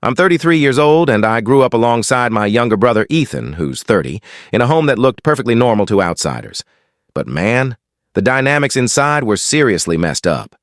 I'm 33 years old, and I grew up alongside my younger brother Ethan, who's 30, in a home that looked perfectly normal to outsiders. But man, the dynamics inside were seriously messed up.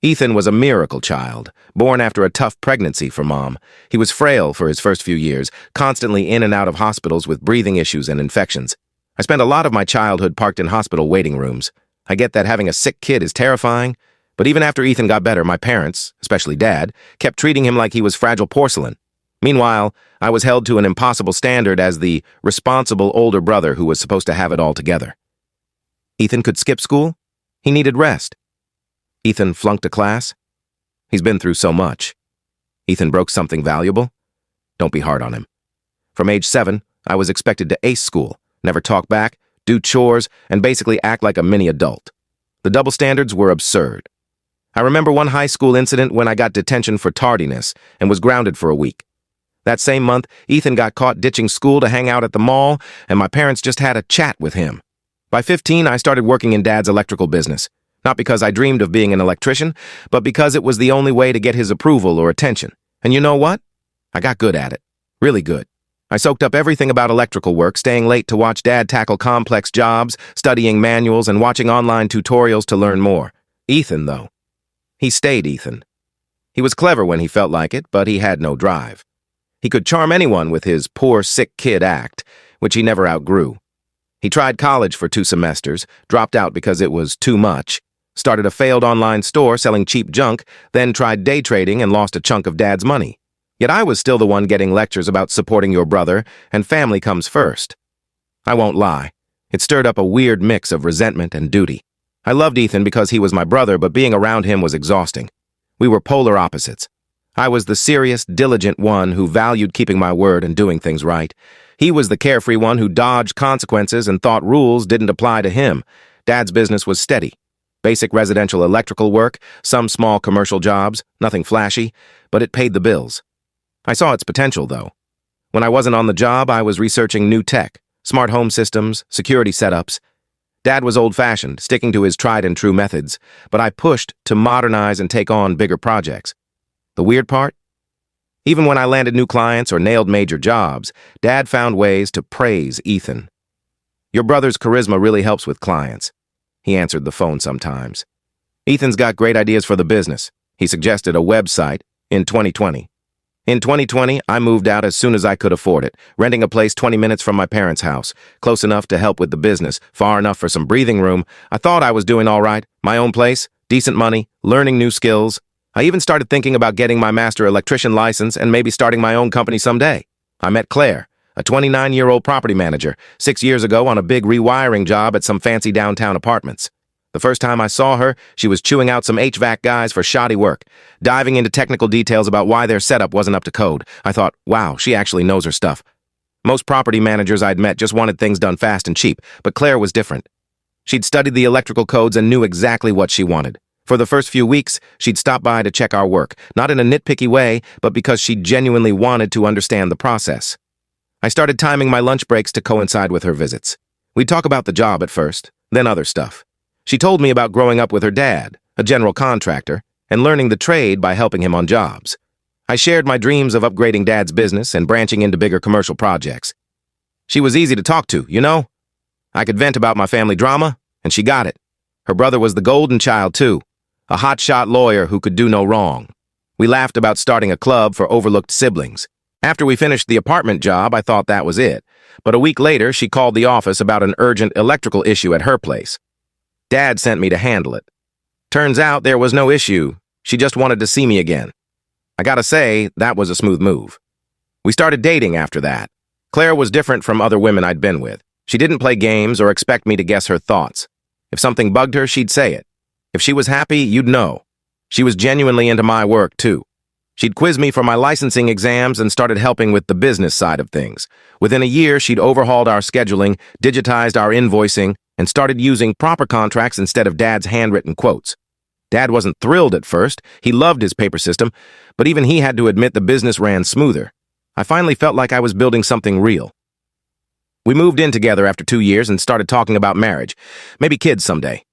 Ethan was a miracle child, born after a tough pregnancy for Mom. He was frail for his first few years, constantly in and out of hospitals with breathing issues and infections. I spent a lot of my childhood parked in hospital waiting rooms. I get that having a sick kid is terrifying, but even after Ethan got better, my parents, especially Dad, kept treating him like he was fragile porcelain. Meanwhile, I was held to an impossible standard as the responsible older brother who was supposed to have it all together. Ethan could skip school. He needed rest. Ethan flunked a class. He's been through so much. Ethan broke something valuable. Don't be hard on him. From age 7, I was expected to ace school, never talk back, do chores, and basically act like a mini-adult. The double standards were absurd. I remember one high school incident when I got detention for tardiness and was grounded for a week. That same month, Ethan got caught ditching school to hang out at the mall, and my parents just had a chat with him. By 15, I started working in Dad's electrical business, not because I dreamed of being an electrician, but because it was the only way to get his approval or attention. And you know what? I got good at it. Really good. I soaked up everything about electrical work, staying late to watch Dad tackle complex jobs, studying manuals, and watching online tutorials to learn more. Ethan, though. He stayed Ethan. He was clever when he felt like it, but he had no drive. He could charm anyone with his poor, sick kid act, which he never outgrew. He tried college for 2 semesters, dropped out because it was too much, started a failed online store selling cheap junk, then tried day trading and lost a chunk of Dad's money. Yet I was still the one getting lectures about supporting your brother, and family comes first. I won't lie. It stirred up a weird mix of resentment and duty. I loved Ethan because he was my brother, but being around him was exhausting. We were polar opposites. I was the serious, diligent one who valued keeping my word and doing things right. He was the carefree one who dodged consequences and thought rules didn't apply to him. Dad's business was steady. Basic residential electrical work, some small commercial jobs, nothing flashy, but it paid the bills. I saw its potential, though. When I wasn't on the job, I was researching new tech, smart home systems, security setups. Dad was old-fashioned, sticking to his tried-and-true methods, but I pushed to modernize and take on bigger projects. The weird part? Even when I landed new clients or nailed major jobs, Dad found ways to praise Ethan. Your brother's charisma really helps with clients. He answered the phone sometimes. Ethan's got great ideas for the business. He suggested a website in 2020. In 2020, I moved out as soon as I could afford it, renting a place 20 minutes from my parents' house, close enough to help with the business, far enough for some breathing room. I thought I was doing all right. My own place, decent money, learning new skills. I even started thinking about getting my master electrician license and maybe starting my own company someday. I met Claire, a 29-year-old property manager, 6 years ago on a big rewiring job at some fancy downtown apartments. The first time I saw her, she was chewing out some HVAC guys for shoddy work, diving into technical details about why their setup wasn't up to code. I thought, wow, she actually knows her stuff. Most property managers I'd met just wanted things done fast and cheap, but Claire was different. She'd studied the electrical codes and knew exactly what she wanted. For the first few weeks, she'd stop by to check our work, not in a nitpicky way, but because she genuinely wanted to understand the process. I started timing my lunch breaks to coincide with her visits. We'd talk about the job at first, then other stuff. She told me about growing up with her dad, a general contractor, and learning the trade by helping him on jobs. I shared my dreams of upgrading Dad's business and branching into bigger commercial projects. She was easy to talk to, you know? I could vent about my family drama, and she got it. Her brother was the golden child, too, a hotshot lawyer who could do no wrong. We laughed about starting a club for overlooked siblings. After we finished the apartment job, I thought that was it. But a week later, she called the office about an urgent electrical issue at her place. Dad sent me to handle it. Turns out there was no issue. She just wanted to see me again. I gotta say, that was a smooth move. We started dating after that. Claire was different from other women I'd been with. She didn't play games or expect me to guess her thoughts. If something bugged her, she'd say it. If she was happy, you'd know. She was genuinely into my work, too. She'd quiz me for my licensing exams and started helping with the business side of things. Within a year, she'd overhauled our scheduling, digitized our invoicing, and started using proper contracts instead of Dad's handwritten quotes. Dad wasn't thrilled at first. He loved his paper system, but even he had to admit the business ran smoother. I finally felt like I was building something real. We moved in together after 2 years and started talking about marriage, maybe kids someday.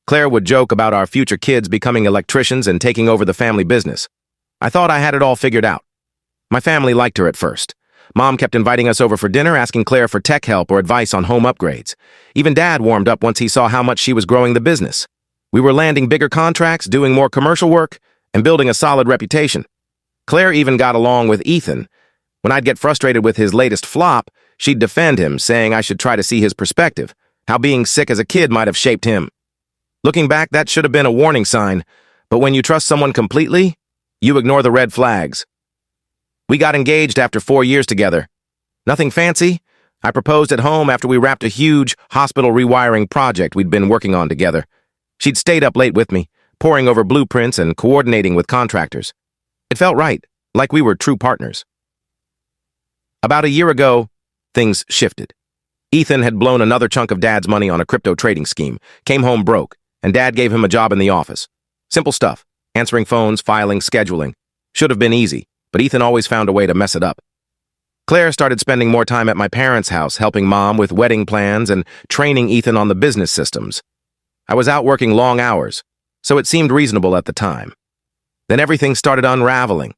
Claire would joke about our future kids becoming electricians and taking over the family business. I thought I had it all figured out. My family liked her at first. Mom kept inviting us over for dinner, asking Claire for tech help or advice on home upgrades. Even Dad warmed up once he saw how much she was growing the business. We were landing bigger contracts, doing more commercial work, and building a solid reputation. Claire even got along with Ethan. When I'd get frustrated with his latest flop, she'd defend him, saying I should try to see his perspective, how being sick as a kid might have shaped him. Looking back, that should have been a warning sign, but when you trust someone completely, you ignore the red flags. We got engaged after 4 years together. Nothing fancy. I proposed at home after we wrapped a huge hospital rewiring project we'd been working on together. She'd stayed up late with me, poring over blueprints and coordinating with contractors. It felt right, like we were true partners. About a year ago, things shifted. Ethan had blown another chunk of Dad's money on a crypto trading scheme, came home broke, and Dad gave him a job in the office. Simple stuff, answering phones, filing, scheduling. Should have been easy, but Ethan always found a way to mess it up. Claire started spending more time at my parents' house, helping Mom with wedding plans and training Ethan on the business systems. I was out working long hours, so it seemed reasonable at the time. Then everything started unraveling.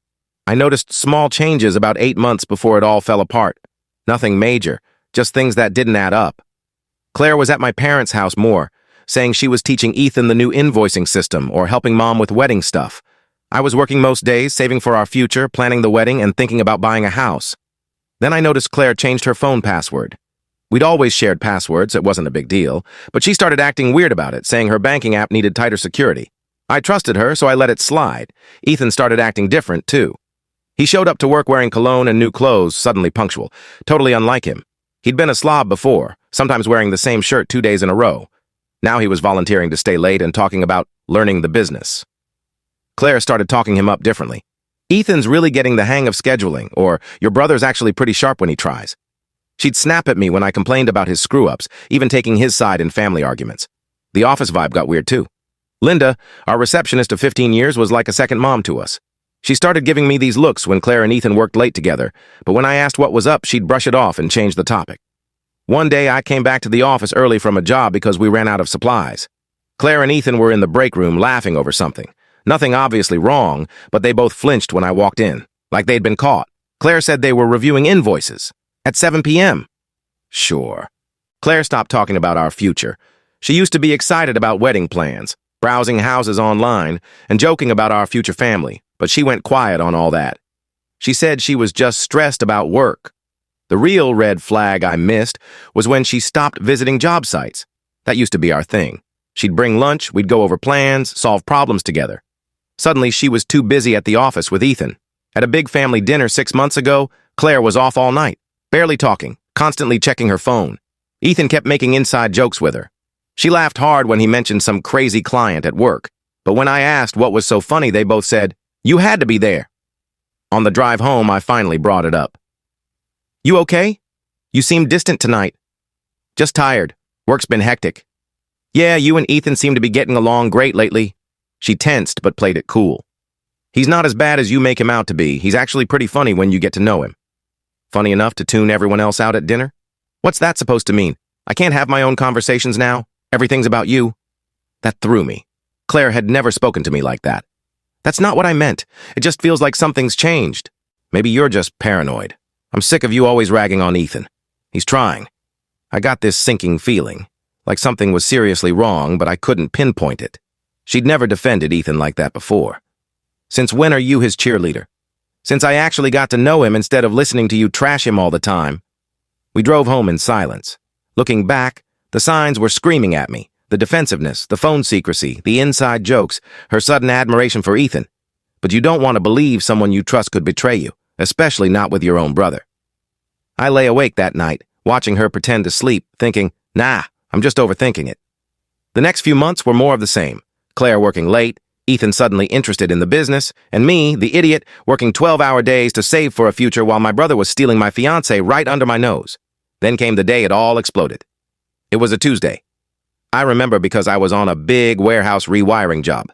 I noticed small changes about 8 months before it all fell apart. Nothing major, just things that didn't add up. Claire was at my parents' house more, saying she was teaching Ethan the new invoicing system or helping Mom with wedding stuff. I was working most days, saving for our future, planning the wedding, and thinking about buying a house. Then I noticed Claire changed her phone password. We'd always shared passwords, it wasn't a big deal, but she started acting weird about it, saying her banking app needed tighter security. I trusted her, so I let it slide. Ethan started acting different, too. He showed up to work wearing cologne and new clothes, suddenly punctual, totally unlike him. He'd been a slob before, sometimes wearing the same shirt 2 days in a row. Now he was volunteering to stay late and talking about learning the business. Claire started talking him up differently. Ethan's really getting the hang of scheduling, or your brother's actually pretty sharp when he tries. She'd snap at me when I complained about his screw-ups, even taking his side in family arguments. The office vibe got weird too. Linda, our receptionist of 15 years, was like a second mom to us. She started giving me these looks when Claire and Ethan worked late together, but when I asked what was up, she'd brush it off and change the topic. One day, I came back to the office early from a job because we ran out of supplies. Claire and Ethan were in the break room laughing over something. Nothing obviously wrong, but they both flinched when I walked in, like they'd been caught. Claire said they were reviewing invoices at 7 p.m. Sure. Claire stopped talking about our future. She used to be excited about wedding plans, browsing houses online, and joking about our future family, but she went quiet on all that. She said she was just stressed about work. The real red flag I missed was when she stopped visiting job sites. That used to be our thing. She'd bring lunch, we'd go over plans, solve problems together. Suddenly, she was too busy at the office with Ethan. At a big family dinner 6 months ago, Claire was off all night, barely talking, constantly checking her phone. Ethan kept making inside jokes with her. She laughed hard when he mentioned some crazy client at work, but when I asked what was so funny, they both said, "You had to be there." On the drive home, I finally brought it up. "You okay? You seem distant tonight." "Just tired. Work's been hectic." "Yeah, you and Ethan seem to be getting along great lately." She tensed but played it cool. "He's not as bad as you make him out to be. He's actually pretty funny when you get to know him." Funny enough to tune everyone else out at dinner? What's that supposed to mean? I can't have my own conversations now? Everything's about you? That threw me. Claire had never spoken to me like that. That's not what I meant. It just feels like something's changed. Maybe you're just paranoid. I'm sick of you always ragging on Ethan. He's trying. I got this sinking feeling, like something was seriously wrong, but I couldn't pinpoint it. She'd never defended Ethan like that before. Since when are you his cheerleader? Since I actually got to know him instead of listening to you trash him all the time. We drove home in silence. Looking back, the signs were screaming at me. The defensiveness, the phone secrecy, the inside jokes, her sudden admiration for Ethan. But you don't want to believe someone you trust could betray you, especially not with your own brother. I lay awake that night, watching her pretend to sleep, thinking, nah, I'm just overthinking it. The next few months were more of the same. Claire working late, Ethan suddenly interested in the business, and me, the idiot, working 12-hour days to save for a future while my brother was stealing my fiancée right under my nose. Then came the day it all exploded. It was a Tuesday. I remember because I was on a big warehouse rewiring job.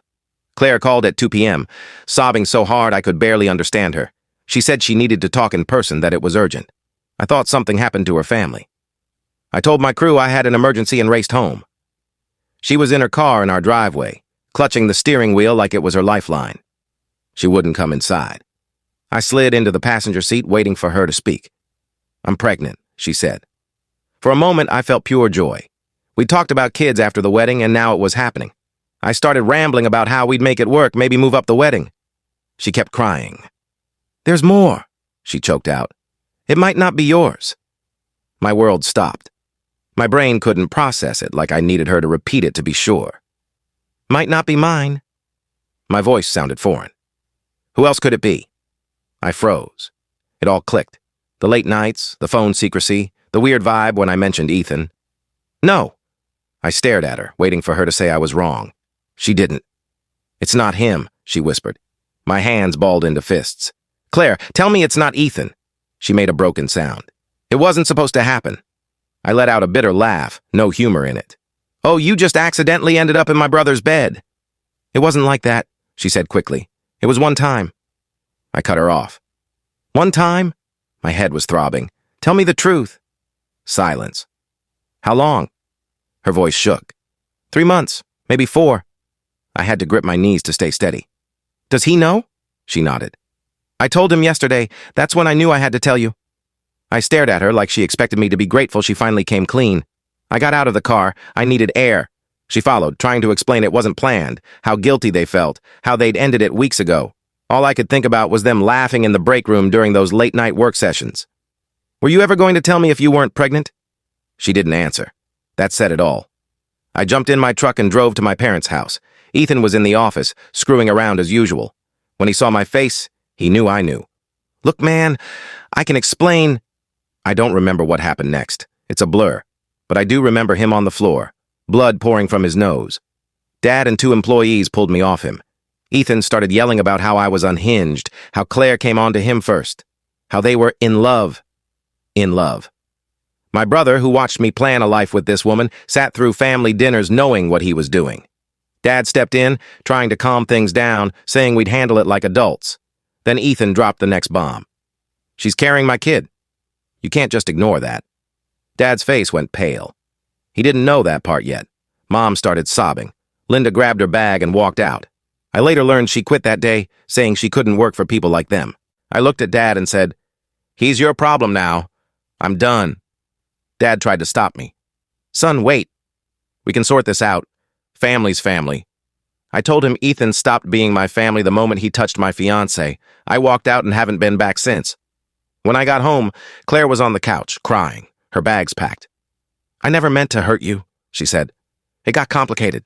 Claire called at 2 p.m., sobbing so hard I could barely understand her. She said she needed to talk in person, that it was urgent. I thought something happened to her family. I told my crew I had an emergency and raced home. She was in her car in our driveway, clutching the steering wheel like it was her lifeline. She wouldn't come inside. I slid into the passenger seat, waiting for her to speak. "I'm pregnant," she said. For a moment, I felt pure joy. We talked about kids after the wedding, and now it was happening. I started rambling about how we'd make it work, maybe move up the wedding. She kept crying. "There's more," she choked out. "It might not be yours." My world stopped. My brain couldn't process it like I needed her to repeat it to be sure. "Might not be mine." My voice sounded foreign. "Who else could it be?" I froze. It all clicked. The late nights, the phone secrecy, the weird vibe when I mentioned Ethan. "No." I stared at her, waiting for her to say I was wrong. She didn't. "It's not him," she whispered. My hands balled into fists. "Claire, tell me it's not Ethan." She made a broken sound. "It wasn't supposed to happen." I let out a bitter laugh, no humor in it. "Oh, you just accidentally ended up in my brother's bed." "It wasn't like that," she said quickly. "It was one time." I cut her off. "One time?" My head was throbbing. "Tell me the truth." Silence. "How long?" Her voice shook. 3 months, maybe 4. I had to grip my knees to stay steady. "Does he know?" She nodded. "I told him yesterday. That's when I knew I had to tell you." I stared at her like she expected me to be grateful she finally came clean. I got out of the car. I needed air. She followed, trying to explain it wasn't planned, how guilty they felt, how they'd ended it weeks ago. All I could think about was them laughing in the break room during those late-night work sessions. "Were you ever going to tell me if you weren't pregnant?" She didn't answer. That said it all. I jumped in my truck and drove to my parents' house. Ethan was in the office, screwing around as usual. When he saw my face, he knew I knew. "Look, man, I can explain." I don't remember what happened next. It's a blur. But I do remember him on the floor, blood pouring from his nose. Dad and 2 employees pulled me off him. Ethan started yelling about how I was unhinged, how Claire came on to him first, how they were in love. In love. My brother, who watched me plan a life with this woman, sat through family dinners knowing what he was doing. Dad stepped in, trying to calm things down, saying we'd handle it like adults. Then Ethan dropped the next bomb. "She's carrying my kid. You can't just ignore that." Dad's face went pale. He didn't know that part yet. Mom started sobbing. Linda grabbed her bag and walked out. I later learned she quit that day, saying she couldn't work for people like them. I looked at Dad and said, "He's your problem now. I'm done." Dad tried to stop me. "Son, wait. We can sort this out. Family's family." I told him Ethan stopped being my family the moment he touched my fiancée. I walked out and haven't been back since. When I got home, Claire was on the couch, crying, her bags packed. "I never meant to hurt you," she said. "It got complicated."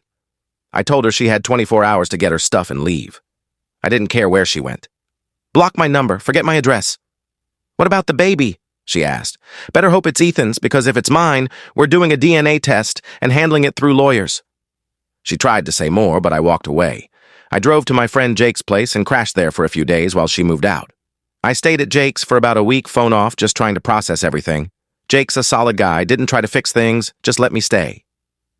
I told her she had 24 hours to get her stuff and leave. I didn't care where she went. "Block my number, forget my address." "What about the baby?" she asked. "Better hope it's Ethan's, because if it's mine, we're doing a DNA test and handling it through lawyers." She tried to say more, but I walked away. I drove to my friend Jake's place and crashed there for a few days while she moved out. I stayed at Jake's for about a week, phone off, just trying to process everything. Jake's a solid guy, didn't try to fix things, just let me stay.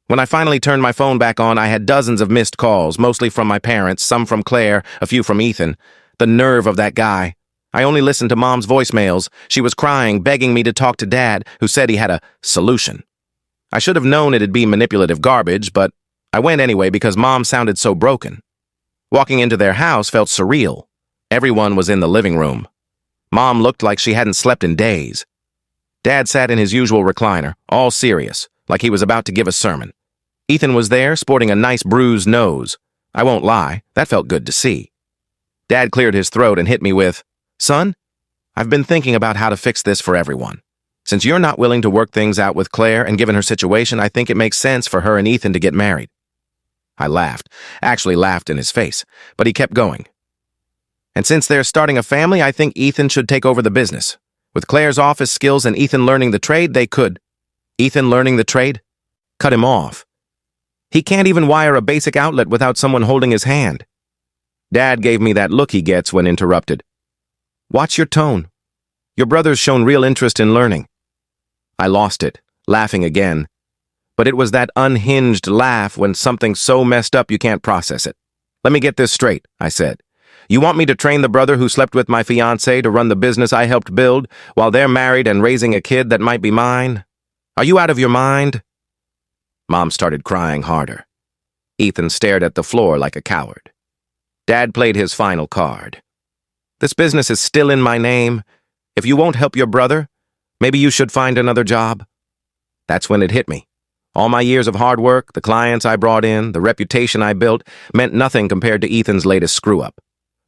When I finally turned my phone back on, I had dozens of missed calls, mostly from my parents, some from Claire, a few from Ethan. The nerve of that guy. I only listened to Mom's voicemails. She was crying, begging me to talk to Dad, who said he had a solution. I should have known it'd be manipulative garbage, but I went anyway because Mom sounded so broken. Walking into their house felt surreal. Everyone was in the living room. Mom looked like she hadn't slept in days. Dad sat in his usual recliner, all serious, like he was about to give a sermon. Ethan was there, sporting a nice bruised nose. I won't lie, that felt good to see. Dad cleared his throat and hit me with, "Son, I've been thinking about how to fix this for everyone. Since you're not willing to work things out with Claire and given her situation, I think it makes sense for her and Ethan to get married." I laughed, actually laughed in his face, but he kept going. "And since they're starting a family, I think Ethan should take over the business. With Claire's office skills and Ethan learning the trade, they could." "Ethan learning the trade?" Cut him off. "He can't even wire a basic outlet without someone holding his hand." Dad gave me that look he gets when interrupted. "Watch your tone. Your brother's shown real interest in learning." I lost it, laughing again. But it was that unhinged laugh when something's so messed up you can't process it. "Let me get this straight," I said. "You want me to train the brother who slept with my fiancée to run the business I helped build while they're married and raising a kid that might be mine? Are you out of your mind?" Mom started crying harder. Ethan stared at the floor like a coward. Dad played his final card. This business is still in my name. If you won't help your brother, maybe you should find another job." That's when it hit me. All my years of hard work, the clients I brought in, the reputation I built, meant nothing compared to Ethan's latest screw-up.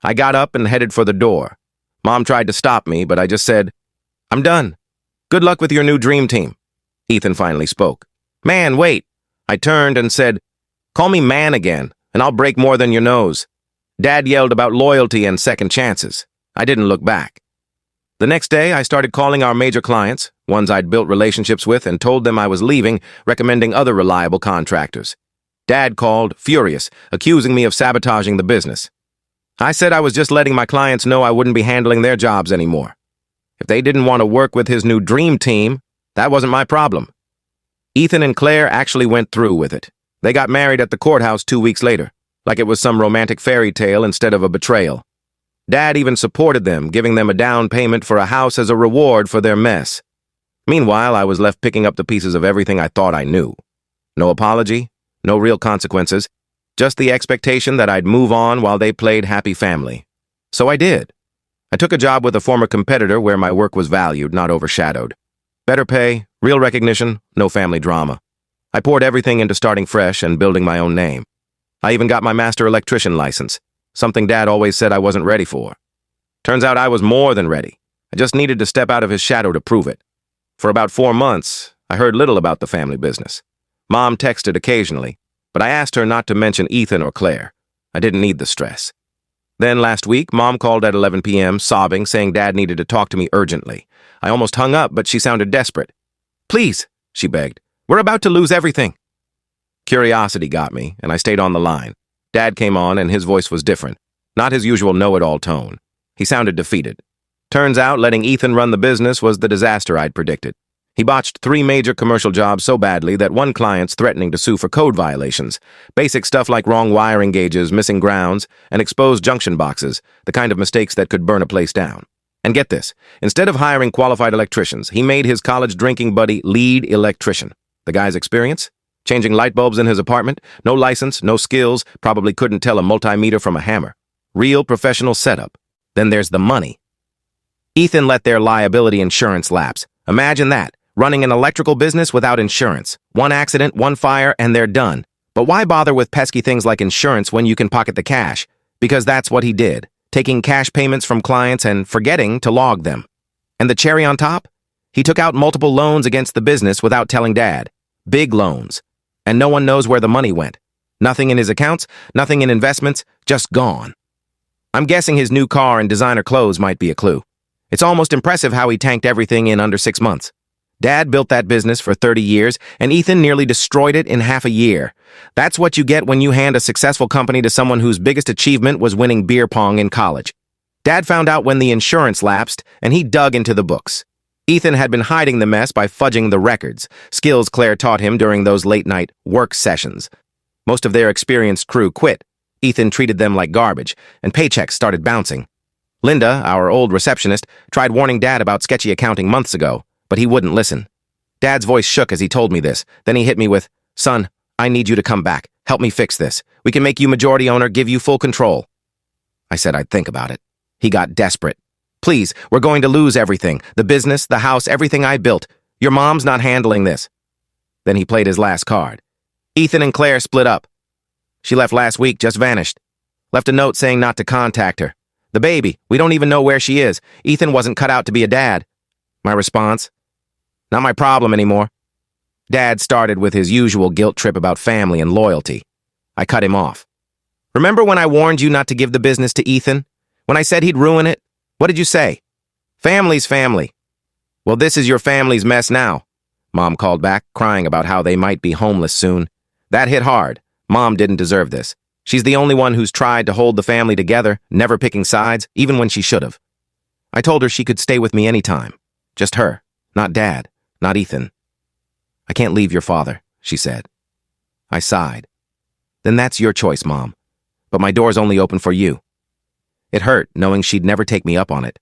I got up and headed for the door. Mom tried to stop me, but I just said, "I'm done. Good luck with your new dream team." Ethan finally spoke. "Man, wait." I turned and said, "Call me man again, and I'll break more than your nose." Dad yelled about loyalty and second chances. I didn't look back. The next day, I started calling our major clients, ones I'd built relationships with, and told them I was leaving, recommending other reliable contractors. Dad called, furious, accusing me of sabotaging the business. I said I was just letting my clients know I wouldn't be handling their jobs anymore. If they didn't want to work with his new dream team, that wasn't my problem. Ethan and Claire actually went through with it. They got married at the courthouse 2 weeks later, like it was some romantic fairy tale instead of a betrayal. Dad even supported them, giving them a down payment for a house as a reward for their mess. Meanwhile, I was left picking up the pieces of everything I thought I knew. No apology, no real consequences, just the expectation that I'd move on while they played happy family. So I did. I took a job with a former competitor where my work was valued, not overshadowed. Better pay, real recognition, no family drama. I poured everything into starting fresh and building my own name. I even got my master electrician license, something Dad always said I wasn't ready for. Turns out I was more than ready. I just needed to step out of his shadow to prove it. For about 4 months, I heard little about the family business. Mom texted occasionally, but I asked her not to mention Ethan or Claire. I didn't need the stress. Then last week, Mom called at 11 p.m., sobbing, saying Dad needed to talk to me urgently. I almost hung up, but she sounded desperate. "Please," she begged. "We're about to lose everything." Curiosity got me, and I stayed on the line. Dad came on, and his voice was different, not his usual know-it-all tone. He sounded defeated. Turns out letting Ethan run the business was the disaster I'd predicted. He botched 3 major commercial jobs so badly that one client's threatening to sue for code violations. Basic stuff like wrong wiring gauges, missing grounds, and exposed junction boxes, the kind of mistakes that could burn a place down. And get this, instead of hiring qualified electricians, he made his college drinking buddy lead electrician. The guy's experience? Changing light bulbs in his apartment, no license, no skills, probably couldn't tell a multimeter from a hammer. Real professional setup. Then there's the money. Ethan let their liability insurance lapse. Imagine that. Running an electrical business without insurance. One accident, one fire, and they're done. But why bother with pesky things like insurance when you can pocket the cash? Because that's what he did, taking cash payments from clients and forgetting to log them. And the cherry on top? He took out multiple loans against the business without telling Dad. Big loans. And no one knows where the money went. Nothing in his accounts, nothing in investments, just gone. I'm guessing his new car and designer clothes might be a clue. It's almost impressive how he tanked everything in under 6 months. Dad built that business for 30 years, and Ethan nearly destroyed it in half a year. That's what you get when you hand a successful company to someone whose biggest achievement was winning beer pong in college. Dad found out when the insurance lapsed, and he dug into the books. Ethan had been hiding the mess by fudging the records, skills Claire taught him during those late-night work sessions. Most of their experienced crew quit. Ethan treated them like garbage, and paychecks started bouncing. Linda, our old receptionist, tried warning Dad about sketchy accounting months ago, but he wouldn't listen. Dad's voice shook as he told me this. Then he hit me with, "Son, I need you to come back. Help me fix this. We can make you majority owner, give you full control." I said I'd think about it. He got desperate. "Please, we're going to lose everything. The business, the house, everything I built. Your mom's not handling this." Then he played his last card. Ethan and Claire split up. She left last week, just vanished. Left a note saying not to contact her. The baby, we don't even know where she is. Ethan wasn't cut out to be a dad. My response? Not my problem anymore. Dad started with his usual guilt trip about family and loyalty. I cut him off. "Remember when I warned you not to give the business to Ethan? When I said he'd ruin it? What did you say? Family's family." "Well, this is your family's mess now," Mom called back, crying about how they might be homeless soon. That hit hard. Mom didn't deserve this. She's the only one who's tried to hold the family together, never picking sides, even when she should have. I told her she could stay with me anytime. Just her, not Dad, not Ethan. "I can't leave your father," she said. I sighed. "Then that's your choice, Mom. But my door's only open for you." It hurt, knowing she'd never take me up on it.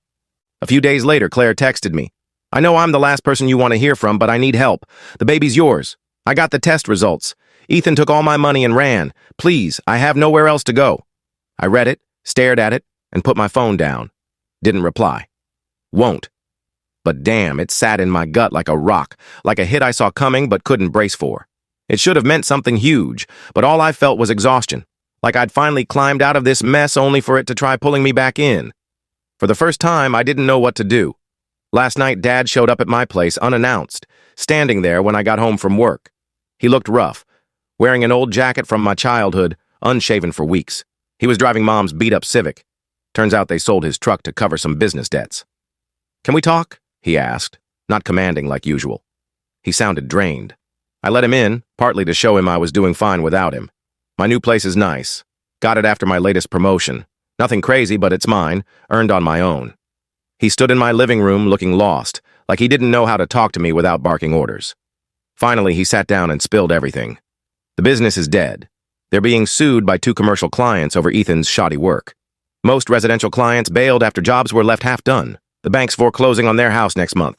A few days later, Claire texted me. "I know I'm the last person you want to hear from, but I need help. The baby's yours. I got the test results. Ethan took all my money and ran. Please, I have nowhere else to go." I read it, stared at it, and put my phone down. Didn't reply. Won't. But damn, it sat in my gut like a rock, like a hit I saw coming but couldn't brace for. It should have meant something huge, but all I felt was exhaustion, like I'd finally climbed out of this mess only for it to try pulling me back in. For the first time, I didn't know what to do. Last night, Dad showed up at my place unannounced, standing there when I got home from work. He looked rough, wearing an old jacket from my childhood, unshaven for weeks. He was driving Mom's beat-up Civic. Turns out they sold his truck to cover some business debts. "Can we talk?" he asked, not commanding like usual. He sounded drained. I let him in, partly to show him I was doing fine without him. My new place is nice. Got it after my latest promotion. Nothing crazy, but it's mine, earned on my own. He stood in my living room looking lost, like he didn't know how to talk to me without barking orders. Finally, he sat down and spilled everything. The business is dead. They're being sued by 2 commercial clients over Ethan's shoddy work. Most residential clients bailed after jobs were left half done. The bank's foreclosing on their house next month.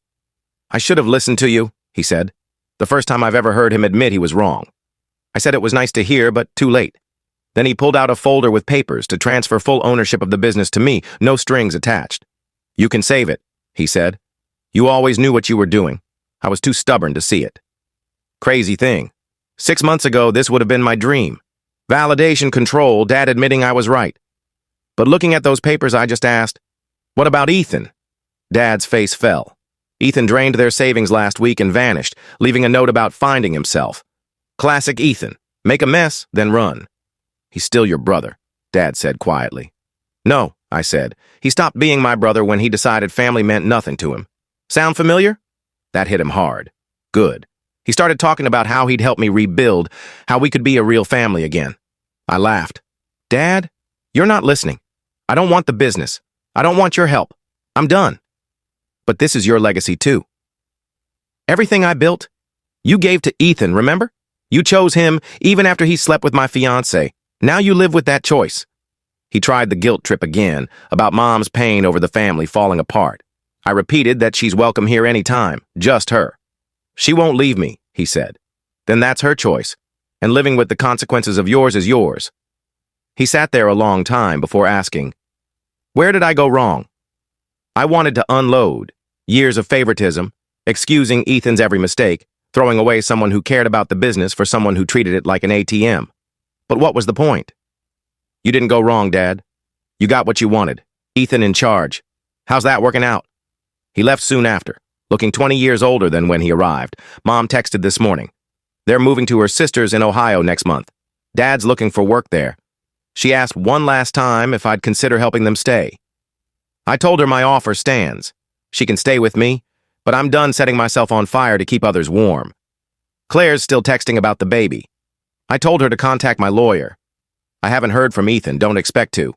"I should have listened to you," he said. The first time I've ever heard him admit he was wrong. I said it was nice to hear, but too late. Then he pulled out a folder with papers to transfer full ownership of the business to me, no strings attached. "You can save it," he said. "You always knew what you were doing. I was too stubborn to see it." Crazy thing. 6 months ago, this would have been my dream. Validation, control, Dad admitting I was right. But looking at those papers, I just asked, "What about Ethan?" Dad's face fell. Ethan drained their savings last week and vanished, leaving a note about finding himself. Classic Ethan. Make a mess, then run. "He's still your brother," Dad said quietly. "No," I said. "He stopped being my brother when he decided family meant nothing to him." Sound familiar? That hit him hard. Good. He started talking about how he'd help me rebuild, how we could be a real family again. I laughed. "Dad, you're not listening. I don't want the business. I don't want your help. I'm done. But this is your legacy too. Everything I built, you gave to Ethan, remember? You chose him even after he slept with my fiancée. Now you live with that choice." He tried the guilt trip again, about Mom's pain over the family falling apart. I repeated that she's welcome here anytime, just her. "She won't leave me," he said. "Then that's her choice, and living with the consequences of yours is yours." He sat there a long time before asking, "Where did I go wrong?" I wanted to unload. Years of favoritism, excusing Ethan's every mistake, throwing away someone who cared about the business for someone who treated it like an ATM. But what was the point? "You didn't go wrong, Dad. You got what you wanted. Ethan in charge. How's that working out?" He left soon after, looking 20 years older than when he arrived. Mom texted this morning. They're moving to her sister's in Ohio next month. Dad's looking for work there. She asked one last time if I'd consider helping them stay. I told her my offer stands. She can stay with me, but I'm done setting myself on fire to keep others warm. Claire's still texting about the baby. I told her to contact my lawyer. I haven't heard from Ethan, don't expect to.